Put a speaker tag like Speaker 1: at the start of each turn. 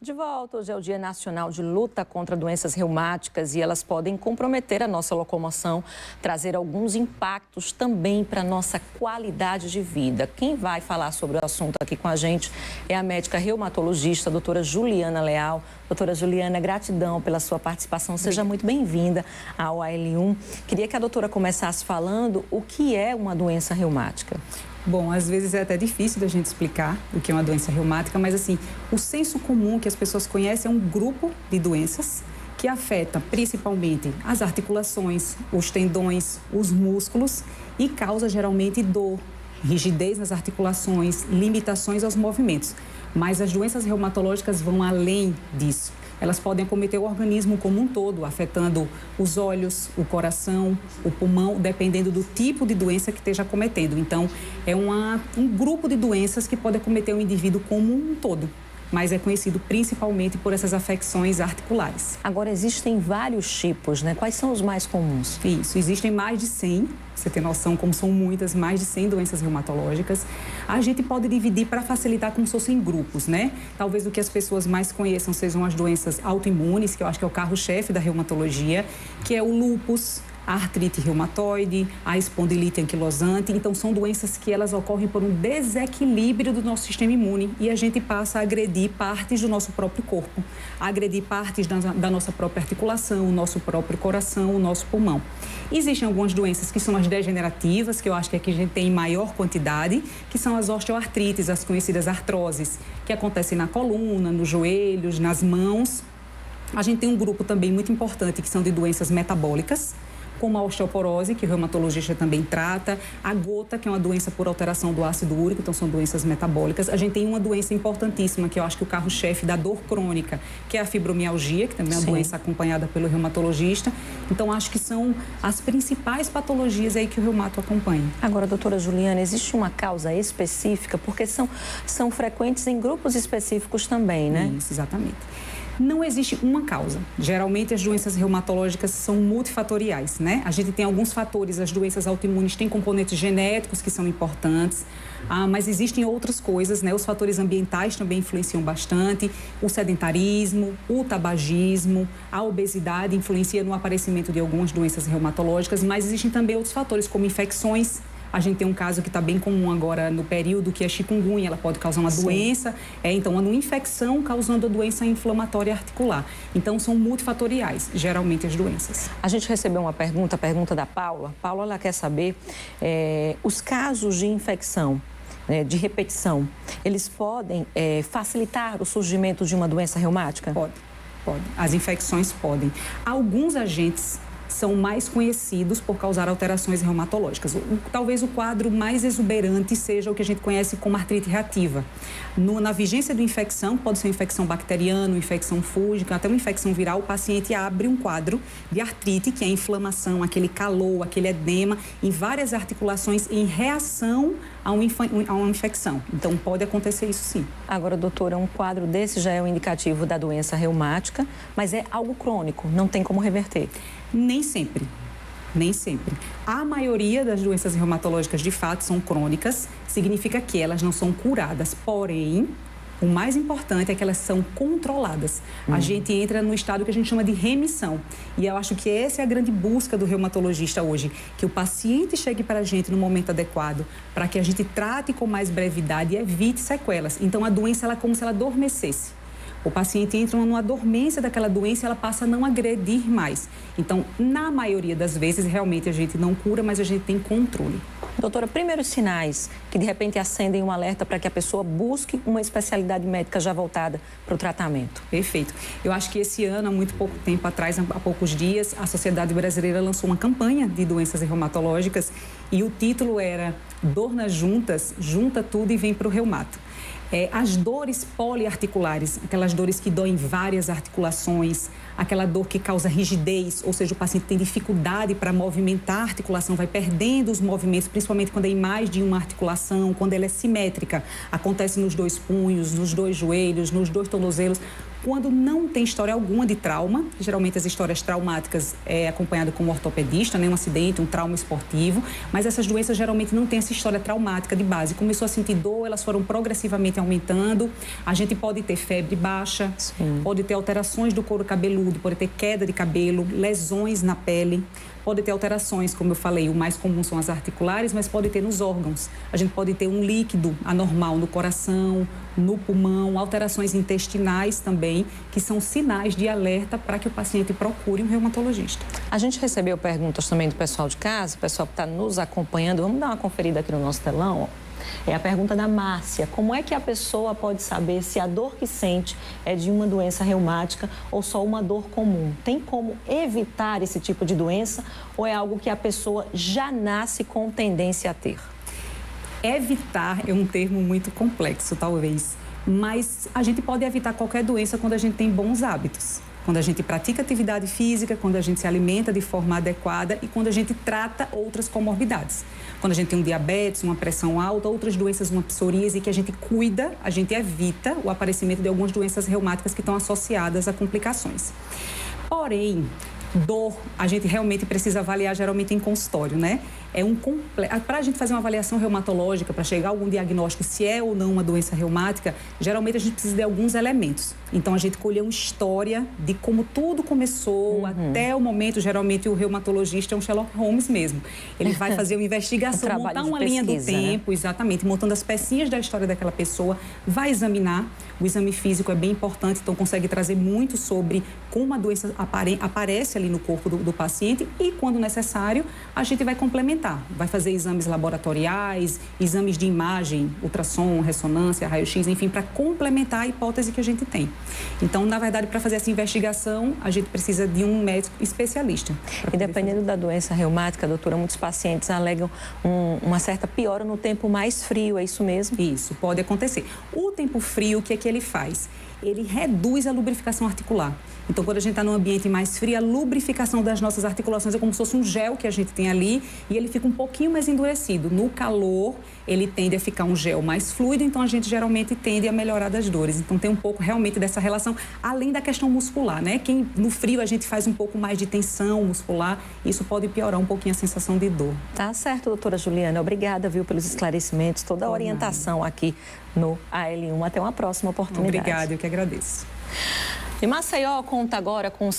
Speaker 1: De volta, hoje é o Dia Nacional de Luta contra Doenças Reumáticas e elas podem comprometer a nossa locomoção, trazer alguns impactos também para a nossa qualidade de vida. Quem vai falar sobre o assunto aqui com a gente é a médica reumatologista, a doutora Juliana Leal. Doutora Juliana, gratidão pela sua participação. Seja muito bem-vinda ao AL1. Queria que a doutora começasse falando o que é uma doença reumática.
Speaker 2: Bom, às vezes é até difícil da gente explicar o que é uma doença reumática, mas assim, o senso comum que as pessoas conhecem é um grupo de doenças que afeta principalmente as articulações, os tendões, os músculos e causa geralmente dor, rigidez nas articulações, limitações aos movimentos. Mas as doenças reumatológicas vão além disso. Elas podem acometer o organismo como um todo, afetando os olhos, o coração, o pulmão, dependendo do tipo de doença que esteja acometendo. Então, é um grupo de doenças que pode acometer o indivíduo como um todo, mas é conhecido principalmente por essas afecções articulares.
Speaker 1: Agora, existem vários tipos, né? Quais são os mais comuns?
Speaker 2: Isso, existem mais de 100, você tem noção como são muitas, mais de 100 doenças reumatológicas. A gente pode dividir para facilitar como se fossem grupos, né? Talvez o que as pessoas mais conheçam sejam as doenças autoimunes, que eu acho que é o carro-chefe da reumatologia, que é o lúpus, a artrite reumatoide, a espondilite anquilosante. Então, são doenças que elas ocorrem por um desequilíbrio do nosso sistema imune e a gente passa a agredir partes do nosso próprio corpo, a agredir partes da nossa própria articulação, o nosso próprio coração, o nosso pulmão. Existem algumas doenças que são as degenerativas, que eu acho que aqui a gente tem em maior quantidade, que são as osteoartrites, as conhecidas artroses, que acontecem na coluna, nos joelhos, nas mãos. A gente tem um grupo também muito importante que são de doenças metabólicas, como a osteoporose, que o reumatologista também trata, a gota, que é uma doença por alteração do ácido úrico, então são doenças metabólicas. A gente tem uma doença importantíssima, que eu acho que é o carro-chefe da dor crônica, que é a fibromialgia, que também é uma doença acompanhada pelo reumatologista. Então, acho que são as principais patologias aí que o reumato acompanha.
Speaker 1: Agora, doutora Juliana, existe uma causa específica? Porque são frequentes em grupos específicos também, né?
Speaker 2: Isso, exatamente. Não existe uma causa. Geralmente, as doenças reumatológicas são multifatoriais, né? A gente tem alguns fatores, as doenças autoimunes têm componentes genéticos que são importantes, mas existem outras coisas, né? Os fatores ambientais também influenciam bastante, o sedentarismo, o tabagismo, a obesidade influencia no aparecimento de algumas doenças reumatológicas, mas existem também outros fatores, como infecções. A gente tem um caso que está bem comum agora no período, que é chikungunya, ela pode causar uma doença, então uma infecção causando a doença inflamatória articular. Então, são multifatoriais, geralmente, as doenças.
Speaker 1: A gente recebeu uma pergunta, a pergunta da Paula. Paula, ela quer saber os casos de infecção, de repetição, eles podem facilitar o surgimento de uma doença reumática?
Speaker 2: Pode. As infecções podem. Alguns agentes são mais conhecidos por causar alterações reumatológicas. Talvez o quadro mais exuberante seja o que a gente conhece como artrite reativa. Na vigência de infecção, pode ser uma infecção bacteriana, uma infecção fúngica, até uma infecção viral, o paciente abre um quadro de artrite, que é a inflamação, aquele calor, aquele edema, em várias articulações em reação a uma infecção. Então, pode acontecer isso sim.
Speaker 1: Agora, doutora, um quadro desse já é um indicativo da doença reumática, mas é algo crônico, não tem como reverter.
Speaker 2: Nem sempre. A maioria das doenças reumatológicas, de fato, são crônicas, significa que elas não são curadas, porém, o mais importante é que elas são controladas. A gente entra no estado que a gente chama de remissão. E eu acho que essa é a grande busca do reumatologista hoje, que o paciente chegue para a gente no momento adequado, para que a gente trate com mais brevidade e evite sequelas. Então, a doença ela é como se ela adormecesse. O paciente entra numa dormência daquela doença e ela passa a não agredir mais. Então, na maioria das vezes, realmente a gente não cura, mas a gente tem controle.
Speaker 1: Doutora, primeiros sinais que de repente acendem um alerta para que a pessoa busque uma especialidade médica já voltada para o tratamento.
Speaker 2: Perfeito. Eu acho que esse ano, há muito pouco tempo atrás, há poucos dias, a Sociedade Brasileira lançou uma campanha de doenças reumatológicas e o título era Dor nas juntas, junta tudo e vem para o reumato. As dores poliarticulares, aquelas dores que doem várias articulações, aquela dor que causa rigidez, ou seja, o paciente tem dificuldade para movimentar a articulação, vai perdendo os movimentos, principalmente quando é em mais de uma articulação, quando ela é simétrica, acontece nos dois punhos, nos dois joelhos, nos dois tornozelos. Quando não tem história alguma de trauma, geralmente as histórias traumáticas é acompanhado com um ortopedista, né, um acidente, um trauma esportivo, mas essas doenças geralmente não têm essa história traumática de base. Começou a sentir dor, elas foram progressivamente aumentando. A gente pode ter febre baixa, pode ter alterações do couro cabeludo, pode ter queda de cabelo, lesões na pele. Pode ter alterações, como eu falei, o mais comum são as articulares, mas pode ter nos órgãos. A gente pode ter um líquido anormal no coração, no pulmão, alterações intestinais também, que são sinais de alerta para que o paciente procure um reumatologista.
Speaker 1: A gente recebeu perguntas também do pessoal de casa, o pessoal que está nos acompanhando. Vamos dar uma conferida aqui no nosso telão, ó. É a pergunta da Márcia. Como é que a pessoa pode saber se a dor que sente é de uma doença reumática ou só uma dor comum? Tem como evitar esse tipo de doença ou é algo que a pessoa já nasce com tendência a ter?
Speaker 2: Evitar é um termo muito complexo, talvez, mas a gente pode evitar qualquer doença quando a gente tem bons hábitos. Quando a gente pratica atividade física, quando a gente se alimenta de forma adequada e quando a gente trata outras comorbidades. Quando a gente tem um diabetes, uma pressão alta, outras doenças, uma psoríase, que a gente cuida, a gente evita o aparecimento de algumas doenças reumáticas que estão associadas a complicações. Porém, dor, a gente realmente precisa avaliar geralmente em consultório, né? Para a gente fazer uma avaliação reumatológica, para chegar a algum diagnóstico se é ou não uma doença reumática, geralmente a gente precisa de alguns elementos. Então, a gente colhe uma história de como tudo começou até o momento. Geralmente, o reumatologista é um Sherlock Holmes mesmo. Ele vai fazer uma investigação, montar uma linha do tempo, exatamente, montando as pecinhas da história daquela pessoa, vai examinar. O exame físico é bem importante, então consegue trazer muito sobre como a doença aparece ali no corpo do paciente e, quando necessário, a gente vai complementar. Vai fazer exames laboratoriais, exames de imagem, ultrassom, ressonância, raio-x, enfim, para complementar a hipótese que a gente tem. Então, na verdade, para fazer essa investigação, a gente precisa de um médico especialista.
Speaker 1: E dependendo da doença reumática, doutora, muitos pacientes alegam uma certa piora no tempo mais frio, é isso mesmo?
Speaker 2: Isso, pode acontecer. O tempo frio, o que é que ele faz? Ele reduz a lubrificação articular. Então, quando a gente está num ambiente mais frio, a lubrificação das nossas articulações é como se fosse um gel que a gente tem ali e ele fica um pouquinho mais endurecido. No calor, ele tende a ficar um gel mais fluido, então a gente geralmente tende a melhorar das dores. Então, tem um pouco realmente dessa relação, além da questão muscular, né? No frio a gente faz um pouco mais de tensão muscular, isso pode piorar um pouquinho a sensação de dor.
Speaker 1: Tá certo, doutora Juliana. Obrigada, viu, pelos esclarecimentos, toda a orientação aqui no AL1. Até uma próxima oportunidade.
Speaker 2: Obrigada, eu que agradeço.
Speaker 1: E Maceió conta agora com